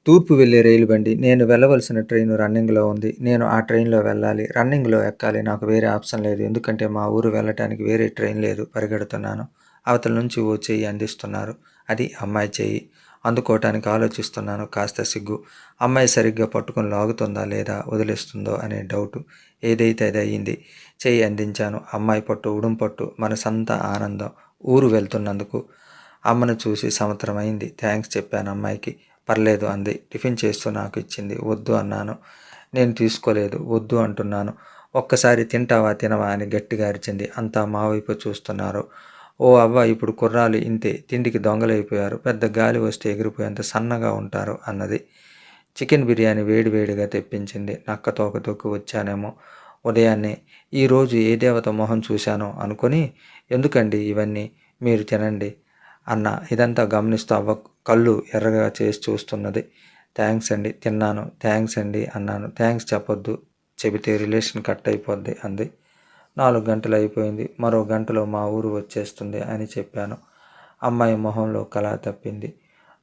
తూర్పు వెళ్ళే రైలు బండి. నేను వెళ్ళవలసిన ట్రైను రన్నింగ్‌లో ఉంది. నేను ఆ ట్రైన్‌లో వెళ్ళాలి. రన్నింగ్‌లో ఎక్కాలి. నాకు వేరే ఆప్షన్ లేదు. ఎందుకంటే మా ఊరు వెళ్ళటానికి వేరే ట్రైన్ లేదు. పరిగెడుతున్నాను. అవతల నుంచి ఓ చెయ్యి అందిస్తున్నారు. అది అమ్మాయి చెయ్యి. అందుకోవటానికి ఆలోచిస్తున్నాను. కాస్త సిగ్గు. అమ్మాయి సరిగ్గా పట్టుకొని లాగుతుందా లేదా వదిలేస్తుందో అనే డౌటు. ఏదైతే అది అయ్యింది. చెయ్యి అందించాను. అమ్మాయి పట్టు ఉడుం పట్టు. మనసంతా ఆనందం. ఊరు వెళ్తున్నందుకు. అమ్మను చూసి సంవత్సరం అయింది. థ్యాంక్స్ చెప్పాను అమ్మాయికి. పర్లేదు అంది. టిఫిన్ చేస్తూ నాకు ఇచ్చింది. వద్దు అన్నాను. నేను తీసుకోలేదు. వద్దు అంటున్నాను. ఒక్కసారి తింటావా తినవా అని గట్టిగా అరిచింది. అంతా మా వైపు చూస్తున్నారు. ఓ అవ్వ ఇప్పుడు కుర్రాలు ఇంతే. తిండికి దొంగలైపోయారు. పెద్ద గాలి వస్తే ఎగిరిపోయేంత సన్నగా ఉంటారు అన్నది. చికెన్ బిర్యానీ వేడివేడిగా తెప్పించింది. నక్క తోక తొక్కి వచ్చానేమో ఉదయాన్నే. ఈరోజు ఏ దేవత మొహం చూశానో అనుకొని, ఎందుకండి ఇవన్నీ, మీరు తినండి అన్న. ఇదంతా గమనిస్తూ అవ్వ కళ్ళు ఎర్రగా చేసి చూస్తున్నది. థ్యాంక్స్ అండి. తిన్నాను. థ్యాంక్స్ అండి అన్నాను. థ్యాంక్స్ చెప్పొద్దు. చెబితే రిలేషన్ కట్ అయిపోద్ది అంది. 4 గంటలు అయిపోయింది. మరో గంటలో మా ఊరు వచ్చేస్తుంది అని చెప్పాను. అమ్మాయి మొహంలో కళ తప్పింది.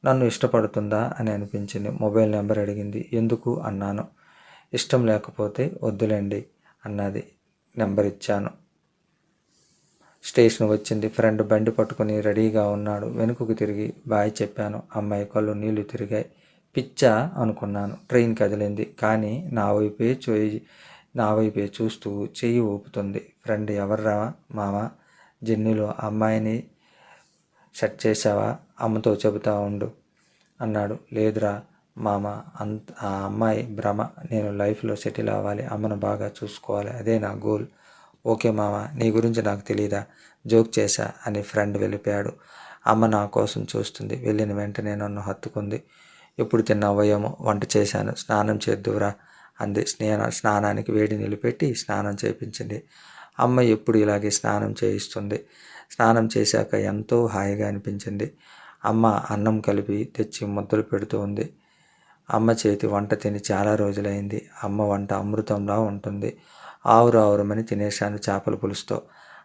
నన్ను ఇష్టపడుతుందా అని అనిపించింది. మొబైల్ నెంబర్ అడిగింది. ఎందుకు అన్నాను. ఇష్టం లేకపోతే వద్దులేండి అన్నది. నెంబర్ ఇచ్చాను. స్టేషన్ వచ్చింది. ఫ్రెండ్ బండి పట్టుకుని రెడీగా ఉన్నాడు. వెనుకకు తిరిగి బాయ్ చెప్పాను. అమ్మాయి కళ్ళు నీళ్లు తిరిగాయి. పిచ్చా అనుకున్నాను. ట్రైన్ కదిలింది. కానీ నా వైపే చూస్తూ చెయ్యి ఊపుతుంది. ఫ్రెండ్ ఎవర్రా మావా? జెన్నీలో అమ్మాయిని సెట్ చేశావా? అమ్మతో చెబుతా ఉండు అన్నాడు. లేదురా మామ, ఆ అమ్మాయి భ్రమ. నేను లైఫ్లో సెటిల్ అవ్వాలి. అమ్మను బాగా చూసుకోవాలి. అదే నా గోల్. ఓకే మామ, నీ గురించి నాకు తెలీదా? జోక్ చేశా అని ఫ్రెండ్ వెళ్ళిపోయాడు. అమ్మ నా కోసం చూస్తుంది. వెళ్ళిన వెంటనే నన్ను హత్తుకుంది. ఎప్పుడు తిన్నావో ఏమో, వంట చేశాను, స్నానం చేద్దువురా అంది. స్నానానికి వేడి నీళ్ళు పెట్టి స్నానం చేయించింది. అమ్మ ఎప్పుడు ఇలాగే స్నానం చేయిస్తుంది. స్నానం చేశాక ఎంతో హాయిగా అనిపించింది. అమ్మ అన్నం కలిపి తెచ్చి ముద్దలు పెడుతూ ఉంది. అమ్మ చేతి వంట తిని చాలా రోజులైంది. అమ్మ వంట అమృతంలా ఉంటుంది. ఆవురావురమని తినేశాను చేపల పులుసుతో.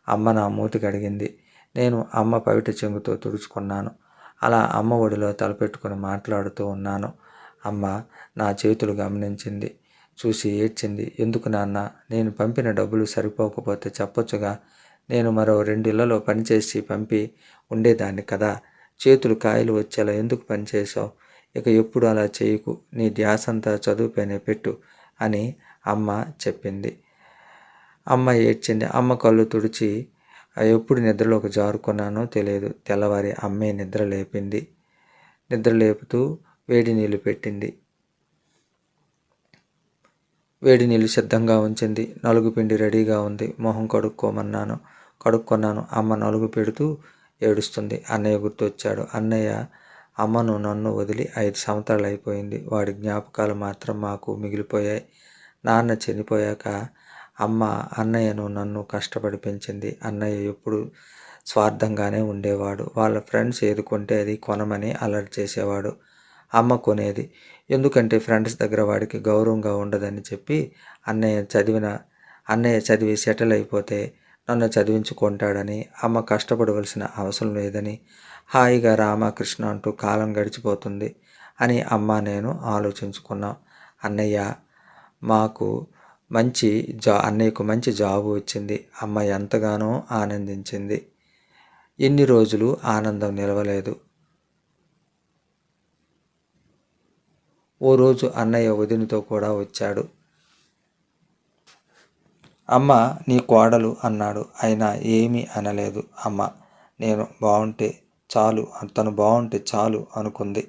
అమ్మ నా మూతి కడిగింది. నేను అమ్మ పవిట చెంగుతో తుడుచుకున్నాను. అలా అమ్మ ఒడిలో తలపెట్టుకుని మాట్లాడుతూ ఉన్నాను. అమ్మ నా చేతులు గమనించింది. చూసి ఏడ్చింది. ఎందుకు నాన్న? నేను పంపిన డబ్బులు సరిపోకపోతే చెప్పొచ్చుగా. నేను మరో 2 ఇళ్లలో పనిచేసి పంపి ఉండేదాన్ని కదా. చేతులు కాయలు వచ్చేలా ఎందుకు పనిచేసావు? ఇక ఎప్పుడు అలా చేయకు. నీ ధ్యాసంతా చదువుపైనే పెట్టు అని అమ్మ చెప్పింది. అమ్మ ఏడ్చింది. అమ్మ కళ్ళు తుడిచి ఎప్పుడు నిద్రలోకి జారుకున్నానో తెలియదు. తెల్లవారి అమ్మే నిద్ర లేపింది. నిద్ర లేపుతూ వేడి నీళ్ళు పెట్టింది. వేడి నీళ్ళు సిద్ధంగా ఉంచింది. నలుగు పిండి రెడీగా ఉంది. మొహం కడుక్కున్నాను. అమ్మ నలుగు పెడుతూ ఏడుస్తుంది. అన్నయ్య గుర్తొచ్చాడు. అన్నయ్య అమ్మను నన్ను వదిలి 5 సంవత్సరాలు అయిపోయింది. వాడి జ్ఞాపకాలు మాత్రం మాకు మిగిలిపోయాయి. నాన్న చనిపోయాక అమ్మ అన్నయ్యను నన్ను కష్టపడి పెంచింది. అన్నయ్య ఎప్పుడు స్వార్థంగానే ఉండేవాడు. వాళ్ళ ఫ్రెండ్స్ ఏది కొంటే అది కొనమని అలర్ట్ చేసేవాడు. అమ్మ కొనేది. ఎందుకంటే ఫ్రెండ్స్ దగ్గర వాడికి గౌరవంగా ఉండదని చెప్పి అన్నయ్య చదివి సెటిల్ అయిపోతే నన్ను చదివించుకుంటాడని, అమ్మ కష్టపడవలసిన అవసరం లేదని, హాయిగా రామకృష్ణ అంటూ కాలం గడిచిపోతుంది అని అమ్మ నేను ఆలోచించుకున్నాం. అన్నయ్యకు మంచి జాబు వచ్చింది. అమ్మ ఎంతగానో ఆనందించింది. ఎన్ని రోజులు ఆనందం నిలవలేదు. ఓ రోజు అన్నయ్య వదినతో కూడా వచ్చాడు. అమ్మ నీ కోడలు అన్నాడు. అయినా ఏమీ అనలేదు అమ్మ. నేను బాగుంటే చాలు, తను బాగుంటే చాలు అనుకుంది.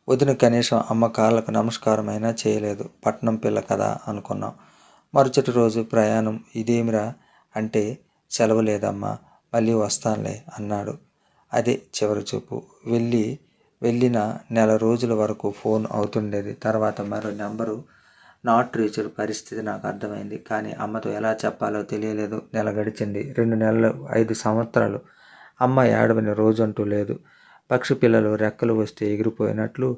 వదిన కనీసం అమ్మ కాళ్ళకు నమస్కారం అయినా చేయలేదు. పట్నం పిల్ల కదా అనుకున్నాం. మరుసటి రోజు ప్రయాణం. ఇదేమిరా అంటే సెలవు లేదమ్మా, మళ్ళీ వస్తానులే అన్నాడు. అదే చివరి చూపు. వెళ్ళిన నెల రోజుల వరకు ఫోన్ అవుతుండేది. తర్వాత మరో నెంబరు నాట్ రీచ్డ్ పరిస్థితి నాకు అర్థమైంది. కానీ అమ్మతో ఎలా చెప్పాలో తెలియలేదు. నెల గడిచింది. 2 నెలలు, 5 సంవత్సరాలు. అమ్మ ఏడవని రోజంటూ లేదు. పక్షి పిల్లలు రెక్కలు వస్తే ఎగిరిపోయినట్లు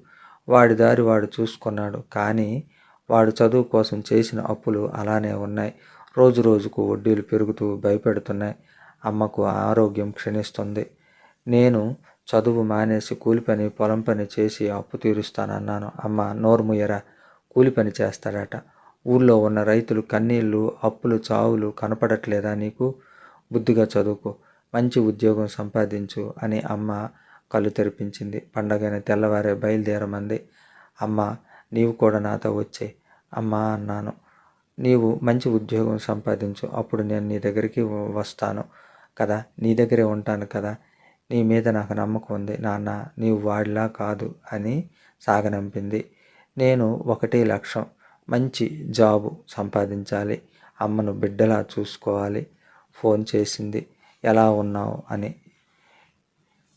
వాడి దారి వాడు చూసుకున్నాడు. కానీ వాడు చదువు కోసం చేసిన అప్పులు అలానే ఉన్నాయి. రోజు రోజుకు వడ్డీలు పెరుగుతూ భయపెడుతున్నాయి. అమ్మకు ఆరోగ్యం క్షీణిస్తుంది. నేను చదువు మానేసి కూలి పని, పొలం పని చేసి అప్పు తీరుస్తానన్నాను. అమ్మ, నోరు ముయ్యరా, కూలి పని చేస్తాడట. ఊళ్ళో ఉన్న రైతులు కన్నీళ్ళు, అప్పులు, చావులు కనపడట్లేదా నీకు? బుద్ధిగా చదువుకో, మంచి ఉద్యోగం సంపాదించు అని అమ్మ కళ్ళు తెరిపించింది. పండగైన తెల్లవారే బయలుదేరమంది. అమ్మ, నీవు కూడా నాతో వచ్చే అమ్మా అన్నాను. నీవు మంచి ఉద్యోగం సంపాదించు, అప్పుడు నేను నీ దగ్గరికి వస్తాను కదా, నీ దగ్గరే ఉంటాను కదా. నీ మీద నాకు నమ్మకం ఉంది నాన్న, నీవు వాడిలా కాదు అని సాగనంపింది. నేను ఒకటే లక్ష్యం, మంచి జాబు సంపాదించాలి, అమ్మను బిడ్డలా చూసుకోవాలి. ఫోన్ చేసింది. ఎలా ఉన్నావు అని.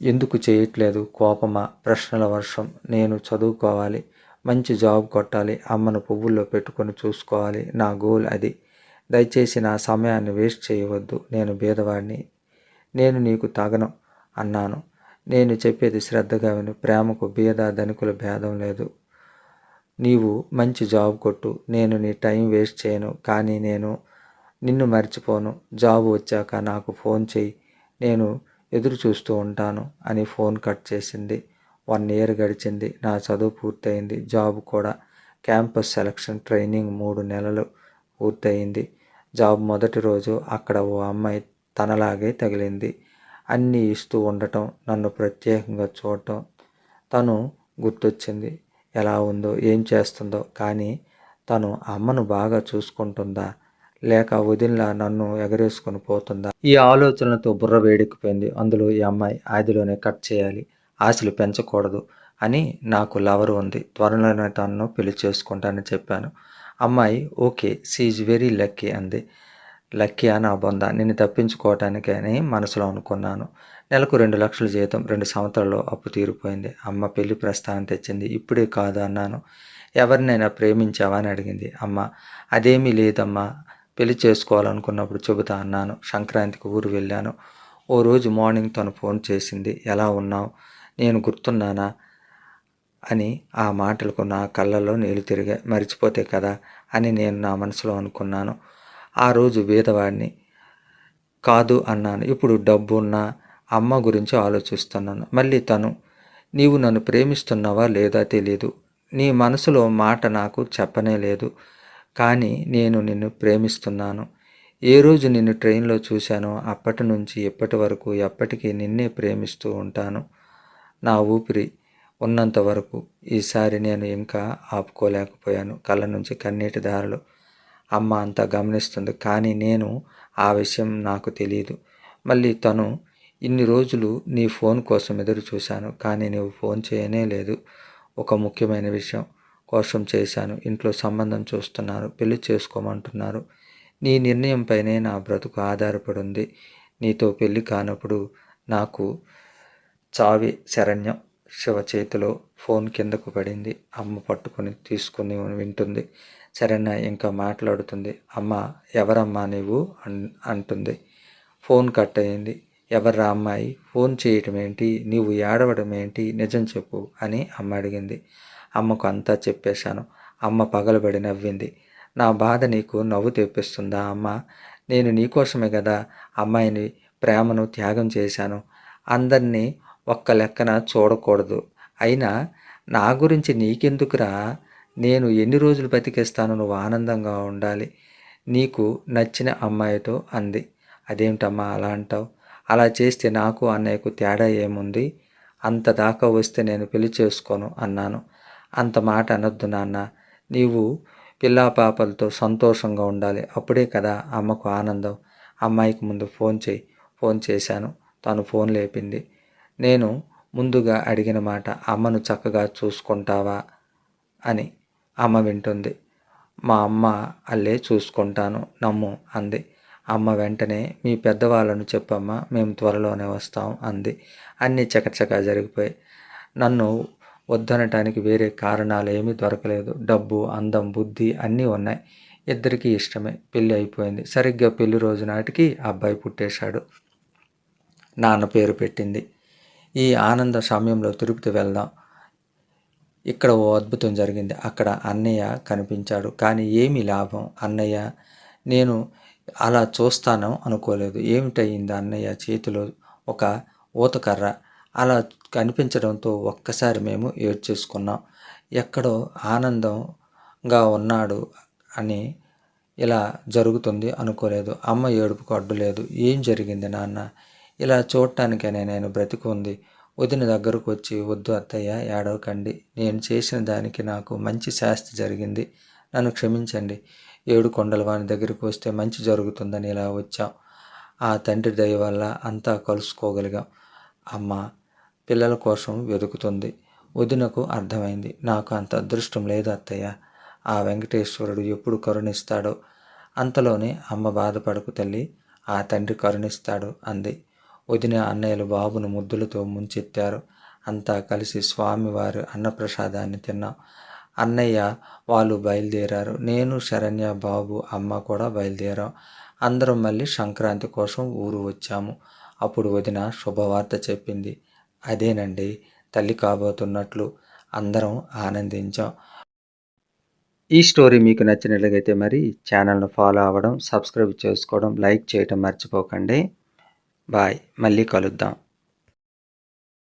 ఎందుకు చేయట్లేదు? కోపమా? ప్రశ్నల వర్షం. నేను చదువుకోవాలి, మంచి జాబ్ కొట్టాలి, అమ్మను పువ్వుల్లో పెట్టుకొని చూసుకోవాలి. నా గోల్ అది. దయచేసి నా సమయాన్ని వేస్ట్ చేయవద్దు. నేను బీదవాడిని, నేను నీకు తగను అన్నాను. నేను చెప్పేది శ్రద్ధగా విను. ప్రేమకు బీద ధనికుల భేదం లేదు. నీవు మంచి జాబ్ కొట్టు, నేను నీ టైం వేస్ట్ చేయను, కానీ నేను నిన్ను మర్చిపోను. జాబ్ వచ్చాక నాకు ఫోన్ చేయి, నేను ఎదురు చూస్తూ ఉంటాను అని ఫోన్ కట్ చేసింది. 1 ఇయర్ గడిచింది. నా చదువు పూర్తయింది, జాబ్ కూడా. క్యాంపస్ సెలక్షన్, ట్రైనింగ్ 3 నెలలు పూర్తయింది. జాబ్ మొదటి రోజు అక్కడ ఓ అమ్మాయి తనలాగే తగిలింది. అన్నీ ఇస్తూ ఉండటం, నన్ను ప్రత్యేకంగా చూడటం. తను గుర్తొచ్చింది. ఎలా ఉందో, ఏం చేస్తుందో. కానీ తను అమ్మను బాగా చూసుకుంటుందా, లేక వదినలా నన్ను ఎగరేసుకొని పోతుందా? ఈ ఆలోచనలతో బుర్ర వేడెక్కిపోయింది. అందులో ఈ అమ్మాయి ఆదిలోనే కట్ చేయాలి, ఆశలు పెంచకూడదు అని. నాకు లవర్ ఉంది, త్వరలోనే తనను పెళ్లి చేసుకుంటానని చెప్పాను. అమ్మాయి ఓకే, షీఈ్ వెరీ లక్కీ అంది. లక్కీ నా బొంద, నిన్ను తప్పించుకోవటానికి అని మనసులో అనుకున్నాను. నెలకు 2 లక్షల జీతం, 2 సంవత్సరాల్లో అప్పు తీరిపోయింది. అమ్మ పెళ్లి ప్రస్తావన తెచ్చింది. ఇప్పుడే కాదు అన్నాను. ఎవరినైనా ప్రేమించావా అని అడిగింది. అమ్మ, అదేమీ లేదమ్మా, పెళ్లి చేసుకోవాలనుకున్నప్పుడు చెబుతా అన్నాను. సంక్రాంతికి ఊరు వెళ్ళాను. ఓ రోజు మార్నింగ్ తను ఫోన్ చేసింది. ఎలా ఉన్నావు, నేను గుర్తున్నానా అని. ఆ మాటలకు నా కళ్ళల్లో నీళ్లు తిరిగాయి. మర్చిపోతే కదా అని నేను నా మనసులో అనుకున్నాను. ఆ రోజు బీదవాడిని కాదు అన్నాను. ఇప్పుడు డబ్బున్న అమ్మ గురించి ఆలోచిస్తున్నాను. మళ్ళీ తను, నీవు నన్ను ప్రేమిస్తున్నావా లేదా తెలీదు, నీ మనసులో మాట నాకు చెప్పనే లేదు, కానీ నేను నిన్ను ప్రేమిస్తున్నాను. ఏ రోజు నిన్ను ట్రైన్లో చూశానో అప్పటి నుంచి ఇప్పటి వరకు ఎప్పటికీ నిన్నే ప్రేమిస్తూ ఉంటాను. నా ఊపిరి ఉన్నంత వరకు. ఈసారి నేను ఇంకా ఆపుకోలేకపోయాను. కళ్ళ నుంచి కన్నీటి దారులు. అమ్మ అంతా గమనిస్తుంది, కానీ నేను ఆ విషయం నాకు తెలియదు. మళ్ళీ తను, ఇన్ని రోజులు నీ ఫోన్ కోసం ఎదురు చూశాను, కానీ నువ్వు ఫోన్ చేయనే లేదు. ఒక ముఖ్యమైన విషయం కోసం చేశాను. ఇంట్లో సంబంధం చూస్తున్నారు, పెళ్లి చేసుకోమంటున్నారు. నీ నిర్ణయంపైనే నా బ్రతుకు ఆధారపడి ఉంది. నీతో పెళ్లి కానప్పుడు నాకు చావే శరణ్యం. శివ చేతిలో ఫోన్ కిందకు పడింది. అమ్మ పట్టుకొని తీసుకుని వింటుంది. శరణ్య ఇంకా మాట్లాడుతుంది. అమ్మ, ఎవరమ్మా నీవు అంటుంది. ఫోన్ కట్ అయింది. ఎవర్రా అమ్మాయి, ఫోన్ చేయటం ఏంటి, నీవు ఏడవడం ఏంటి, నిజం చెప్పు అని అమ్మ అడిగింది. అమ్మకు అంతా చెప్పేశాను. అమ్మ పగలబడి నవ్వింది. నా బాధ నీకు నవ్వు తెప్పిస్తుందా అమ్మ? నేను నీకోసమే కదా అమ్మాయిని, ప్రేమను త్యాగం చేశాను. అందరినీ ఒక్క లెక్కన చూడకూడదు. అయినా నా గురించి నీకెందుకురా? నేను ఎన్ని రోజులు బతికేస్తాను, నువ్వు ఆనందంగా ఉండాలి, నీకు నచ్చిన అమ్మాయితో అంది. అదేమిటమ్మా అలా అంటావు? అలా చేస్తే నాకు అన్నయ్యకు తేడా ఏముంది? అంత దాకా వస్తే నేను పెళ్లి చేసుకోను అన్నాను. అంత మాట అనొద్దు నాన్న, నీవు పిల్లా పాపలతో సంతోషంగా ఉండాలి, అప్పుడే కదా అమ్మకు ఆనందం. అమ్మాయికి ముందు ఫోన్ చేయి. ఫోన్ చేశాను. తను ఫోన్ లేపింది. నేను ముందుగా అడిగిన మాట, అమ్మను చక్కగా చూసుకుంటావా అని. అమ్మ వింటుంది. మా అమ్మ అల్లే చూసుకుంటాను, నమ్ము అంది. అమ్మ వెంటనే, మీ పెద్దవాళ్ళను చెప్పమ్మా, మేము త్వరలోనే వస్తాం అంది. అన్నీ చకచకా జరిగిపోయాయి. నన్ను వద్దనటానికి వేరే కారణాలు ఏమీ దొరకలేదు. డబ్బు, అందం, బుద్ధి అన్నీ ఉన్నాయి. ఇద్దరికీ ఇష్టమే. పెళ్ళి అయిపోయింది. సరిగ్గా పెళ్లి రోజు నాటికి అబ్బాయి పుట్టేశాడు. నాన్న పేరు పెట్టింది. ఈ ఆనంద సమయంలో తిరుపతి వెళ్దాం. ఇక్కడ ఓ అద్భుతం జరిగింది. అక్కడ అన్నయ్య కనిపించాడు. కానీ ఏమి లాభం? అన్నయ్య, నేను అలా చూస్తాను అనుకోలేదు. ఏమిటయింది అన్నయ్య చేతిలో ఒక ఊతకర్ర అలా కనిపించడంతో ఒక్కసారి మేము ఏడ్చేసుకున్నాం. ఎక్కడో ఆనందంగా ఉన్నాడు అని ఇలా జరుగుతుంది అనుకోలేదు. అమ్మ ఏడుపుకు అడ్డులేదు. ఏం జరిగింది నాన్న? ఇలా చూడటానికనే నేను బ్రతికుంది. వదిన దగ్గరకు వచ్చి, వద్దు అత్తయ్య ఏడవకండి. నేను చేసిన దానికి నాకు మంచి శాస్తి జరిగింది. నన్ను క్షమించండి. 7 కొండల వాని దగ్గరికి వస్తే మంచి జరుగుతుందని ఇలా వచ్చాం. ఆ తండ్రి దయ వల్ల అంతా కలుసుకోగలిగాం. అమ్మ పిల్లల కోసం వెతుకుతుంది. వదినకు అర్థమైంది. నాకు అంత అదృష్టం లేదు అత్తయ్య. ఆ వెంకటేశ్వరుడు ఎప్పుడు కరుణిస్తాడో. అంతలోనే అమ్మ బాధపడకు తల్లి, ఆ తండ్రి కరుణిస్తాడు అంది. వదిన అన్నయ్యలు బాబును ముద్దులతో ముంచెత్తారు. అంతా కలిసి స్వామివారి అన్నప్రసాదాన్ని తిన్నాం. అన్నయ్య వాళ్ళు బయలుదేరారు. నేను, శరణ్య, బాబు, అమ్మ కూడా బయలుదేరాం. అందరం మళ్ళీ సంక్రాంతి కోసం ఊరు వచ్చాము. అప్పుడు వదిన శుభవార్త చెప్పింది. అదేనండి, తల్లి కాబోతున్నట్లు. అందరం ఆనందించాం. ఈ స్టోరీ మీకు నచ్చినట్లయితే మరి ఛానల్ను ఫాలో అవ్వడం, సబ్స్క్రైబ్ చేసుకోవడం, లైక్ చేయడం మర్చిపోకండి. బాయ్. మళ్ళీ కలుద్దాం.